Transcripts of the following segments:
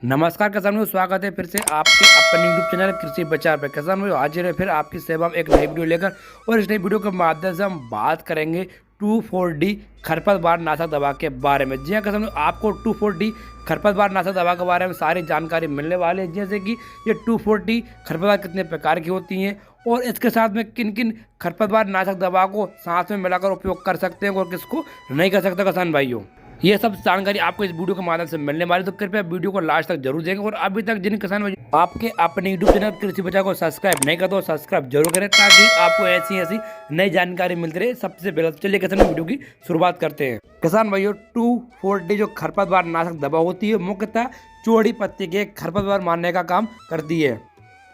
नमस्कार किसान भाइयों, स्वागत है फिर से आपके अपने यूट्यूब चैनल कृषि बचाव पर। किसान भाइयों, हाजिर है फिर आपकी सेवा में एक नई वीडियो लेकर। और इस नई वीडियो के माध्यम से हम बात करेंगे 2,4-D खरपतवार नाशक दवा के बारे में। जी हाँ किसान भाइयों, आपको 2,4-D खरपतवार नाशक दवा के बारे में सारी जानकारी मिलने वाली है, जैसे कि ये 2,4-D खरपतवार कितने प्रकार की होती हैं और इसके साथ में किन किन खरपतवार नाशक दवा को साथ में मिलाकर उपयोग कर सकते हैं और किसको नहीं कर सकते किसान भाइयों। ये सब जानकारी आपको इस वीडियो के माध्यम से मिलने वाली, तो कृपया वीडियो को लास्ट तक जरूर देखें। और अभी तक जिन किसान भाई आपके अपने यूट्यूब चैनल कृषि बचाव को सब्सक्राइब नहीं करते तो सब्सक्राइब जरूर करें, ताकि आपको ऐसी नई जानकारी मिलती रहे सबसे पहले। तो चलिए किसान वीडियो की शुरुआत करते हैं। किसान भाइयों, 2,4-D जो खरपतवार नाशक दवा होती है, मुख्यतः चौड़ी पत्ती के खरपतवार मारने का काम करती है।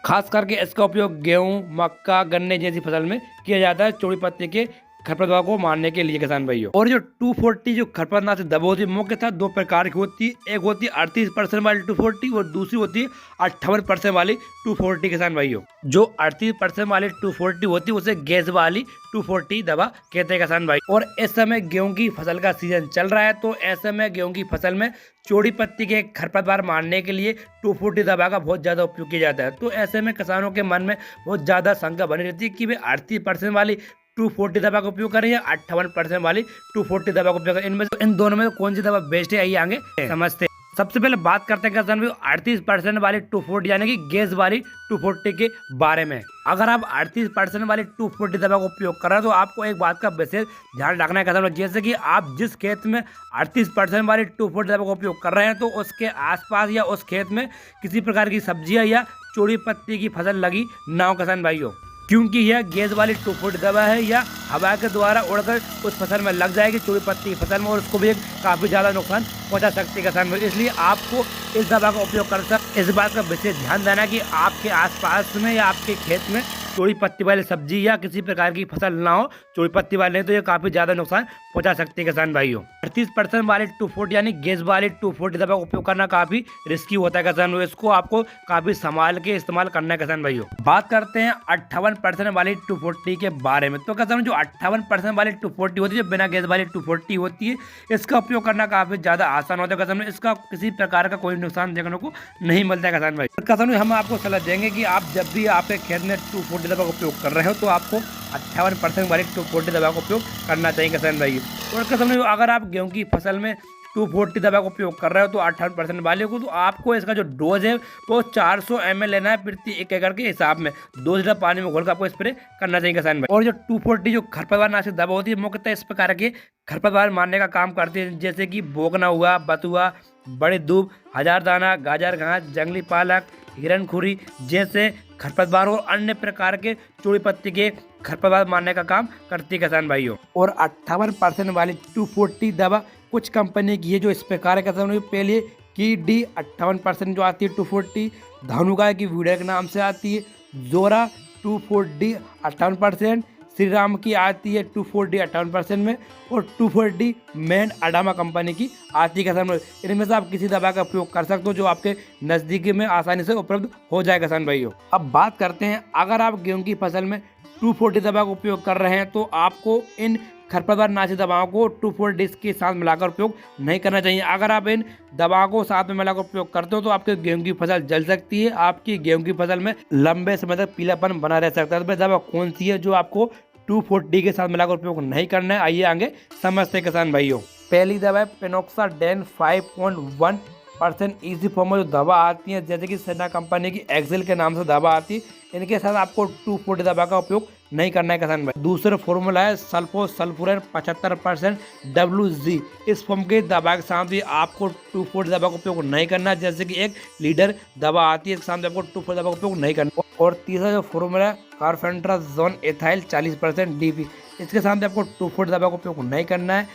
खास करके इसका उपयोग गेहूं, मक्का, गन्ने जैसी फसल में किया जाता है, चौड़ी पत्ती के खरपतवार को मारने के लिए किसान भाइयों। और जो 2,4-D जो खरपतवार नाशक दवा होती है, मुख्यतः दो प्रकार की होती है। एक होती है 38% वाली 2,4-D और दूसरी होती है 58% वाली 2,4-D किसान भाइयों। जो 38% वाली 2,4-D होती है उसे गैस वाली 2,4-D दवा कहते हैं किसान भाई। और इस समय गेहूं की फसल का सीजन चल रहा है, तो ऐसे में गेहूं की फसल में चौड़ी पत्ती के खरपतवार मारने के लिए 2,4-D दवा का बहुत ज्यादा उपयोग किया जाता है। तो ऐसे में किसानों के मन में बहुत ज्यादा शंका बनी रहती है कि वे 38% वाली 2,4-D दवा का उपयोग करें या 58% वाली 2,4-D दवा का उपयोग करें। इनमें इन दोनों में कौन सी दवा बेस्ट है, आइए आगे समझते हैं। सबसे पहले बात करते हैं किसान भाई 38% वाली 2,4-D यानी कि गैस वाली 2,4-D के बारे में। अगर आप 38% वाली 2,4-D दवा का उपयोग कर रहे हैं तो आपको एक बात का विशेष ध्यान रखना है किसान भाई, जैसे कि आप जिस खेत में 38% वाली 2,4-D दवा का उपयोग कर रहे हैं तो उसके आसपास या उस खेत में किसी प्रकार की सब्जियां या चौड़ी पत्ती की फसल लगी ना हो किसान भाइयों, क्योंकि यह गैस वाली 2,4-D दवा है या हवा के द्वारा उड़कर उस फसल में लग जाएगी, चौड़ी पत्ती की फसल में, और उसको भी काफी ज्यादा नुकसान पहुंचा सकती है किसान भाई। इसलिए आपको इस दवा का उपयोग कर सकते, इस बात का विशेष ध्यान देना कि आपके आसपास में या आपके खेत में चौड़ी पत्ती वाली सब्जी या किसी प्रकार की फसल ना हो, चौड़ी पत्ती वाली नहीं, तो ये काफी ज्यादा नुकसान पहुंचा सकती है किसान भाइयों। 38% वाली 2,4-D यानी गैस वाली 2,4-D दवा का उपयोग करना काफी रिस्की होता है किसान भाई। इसको आपको काफी संभाल के इस्तेमाल करना है किसान भाइयों। बात करते हैं 58% वाली 2,4-D के बारे में। तो किसान जो 58% वाली 2,4-D होती है, जो बिना गैस वाली 2,4-D होती है, इसका उपयोग करना काफी ज्यादा आसान होता है किसान भाई। इसका किसी प्रकार का कोई नुकसान देखने को नहीं मिलता है किसान भाई। किसान भाई, हम आपको सलाह देंगे कि आप जब भी आपके खेत में 2,4-D दवा का उपयोग कर रहे हो तो आपको 58% वाली 2,4-D दवा का उपयोग करना चाहिए किसान भाई। और किसान भाई, अगर आप गेहूं की फसल में 2,4-D दवा का उपयोग कर रहे हो तो 58% वाले को, तो आपको इसका जो डोज है वो 400 ml लेना है प्रति 1 एकड़ के हिसाब में। 2 लीटर पानी में घोलकर आपको स्प्रे करना चाहिए किसान भाई। और जो 2,4-D जो खरपतवार नाशक दवा होती है, मुख्यतः इस प्रकार के खरपतवार मारने का काम करती है, जैसे कि बोगना हुआ, बथुआ, बड़ी दूब, हजारदाना, गाजर घास, जंगली पालक, हिरणखुरी जैसे खरपतवार और अन्य प्रकार के चौड़ी पत्ती के खरपतवार मारने का काम करती है किसान भाइयों। और 58% वाली 2,4-D दवा कुछ कंपनी की है जो इस प्रकार है किसान भाइयों। पहले की डी 58% जो आती है 2,4-D धानुका की वीडियो के नाम से आती है, जोरा 2,4-D 58%, श्री राम की आती है 2,4-D 58% में, और 2,4-D मैन अडामा कंपनी की आती है किसान भाई। इनमें से आप किसी दवा का उपयोग कर सकते हो जो आपके नज़दीकी में आसानी से उपलब्ध हो जाए किसान भाइयों। अब बात करते हैं, अगर आप गेहूं की फसल में 2,4-D दवा का उपयोग कर रहे हैं तो आपको इन खरपतवार नाशक दवाओं को 2,4-D के साथ मिलाकर उपयोग नहीं करना चाहिए। अगर आप इन दवाओं को साथ में मिलाकर उपयोग करते हो तो आपके गेहूं की फसल जल सकती है, आपकी गेहूं की फसल में लंबे समय तक पीलापन बना रह सकता है। तो दवा कौन सी है जो आपको 2,4-D के साथ मिलाकर उपयोग नहीं करना है, आइए आगे समझते हैं किसान भाइयों। पहली दवा है पेनोक्साडेन 5.1% इजी फॉर्म में जो दवा आती है, जैसे कि सेना कंपनी की एक्सेल के नाम से दवा आती है, इनके साथ आपको 2,4-D दवा का उपयोग नहीं करना है किसान भाई। दूसरा फॉर्मूला है सल्फोसल्फुरन 75% WG। इस फॉर्म के दवा के साथ भी आपको 2,4-D दवा का उपयोग नहीं करना, जैसे कि एक लीडर दवा आती है, इसके साथ आपको 2,4-D दवा का उपयोग नहीं करना। और तीसरा जो फॉर्मूला है कार्फेंट्राजोन एथाइल 40% DP, इसके साथ आपको 2,4-D दवा का उपयोग नहीं करना है।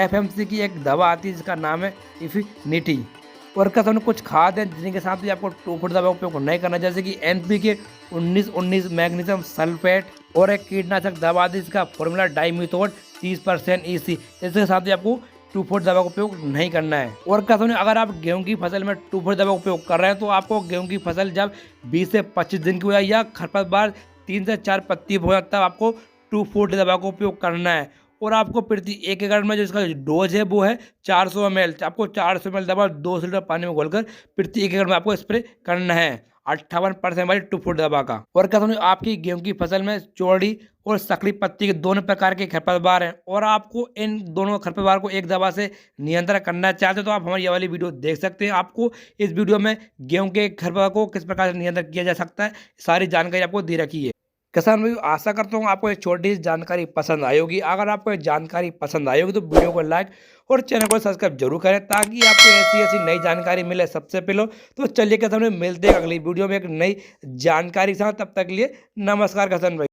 FMC की एक दवा आती है जिसका नाम है इफिनिटी। और किसान कुछ खाद है जिनके साथ भी आपको 2,4-D दवा का उपयोग नहीं करना, जैसे कि NPK 1919 मैग्नीशियम सल्फेट, और एक कीटनाशक दवा आती है जिसका फॉर्मूला डाइमिथोड 30% EC, इसके साथ भी आपको 2,4-D दवा का उपयोग नहीं करना है। और किसान अगर आप गेहूं की फसल में 2,4-D दवा का उपयोग कर रहे हैं तो आपको गेहूं की फसल जब 20 से 25 दिन की हो जाए या खरपतवार 3 से 4 पत्ती हो जाए तब आपको 2,4-D दवा का उपयोग करना है। और आपको प्रति 1 एकड़ में जो इसका डोज है वो है 400 ml। आपको 400 ml दवा 2 लीटर पानी में घोलकर प्रति 1 एकड़ में आपको स्प्रे करना है 58% वाली 2,4-D दवा का। और क्या समझो, आपकी गेहूं की फसल में चौड़ी और सकली पत्ती के दोनों प्रकार के खरपतवार हैं और आपको इन दोनों खरपतवार को एक दवा से नियंत्रण करना चाहते हो तो आप हमारी ये वाली वीडियो देख सकते हैं। आपको इस वीडियो में गेहूं के खरपतवार को किस प्रकार से नियंत्रण किया जा सकता है सारी जानकारी आपको दे रखी है। किसान भाई, आशा करता हूँ आपको ये छोटी सी जानकारी पसंद आई होगी। अगर आपको ये जानकारी पसंद आई होगी तो वीडियो को लाइक और चैनल को सब्सक्राइब जरूर करें ताकि आपको ऐसी ऐसी नई जानकारी मिले सबसे पहले। तो चलिए किसान भाई, मिलते हैं अगली वीडियो में एक नई जानकारी के साथ। तब तक के लिए नमस्कार किसान भाई।